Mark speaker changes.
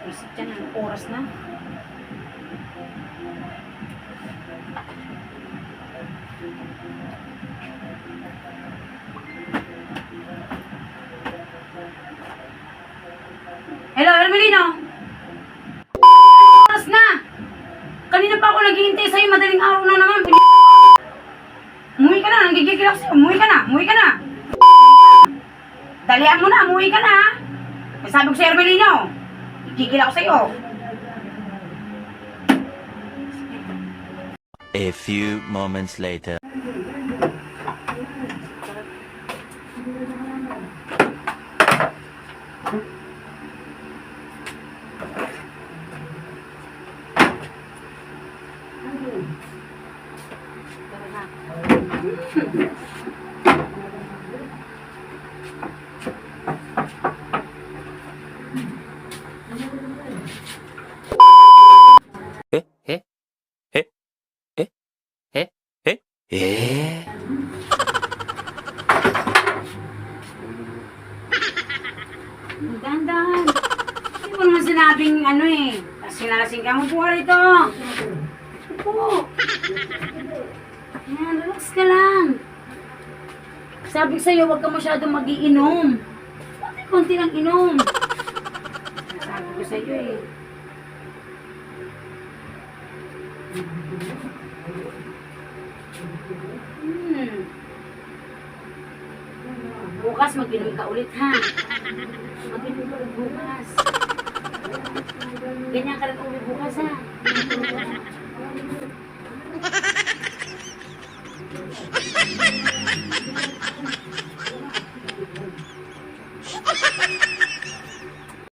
Speaker 1: Isip dyan, ang oras na. Hello, Hermelino! Oras na! Kanina pa ako naghihintay sa'yo, madaling araw na naman. Umuwi ka na, nanggigigil ako sa'yo. Umuwi ka na, umuwi ka na. Dalian mo na, umuwi ka na. Sabi ko sa Hermelino, gigigil ako sa'yo.
Speaker 2: A few moments later.
Speaker 1: Dahan-dahan. Hindi mo naman sinabing ano eh. Sinalasing ka mo po rito. Opo. Yan, relax ka lang. Sabi ko sa'yo, huwag ka masyadong mag-iinom. Konti lang inom. Sabi ko sa'yo eh. Bukas mag-inom ka ulit ha. Mag-inom ka ulit bukas. Ganyan ka rin ulit bukas ha.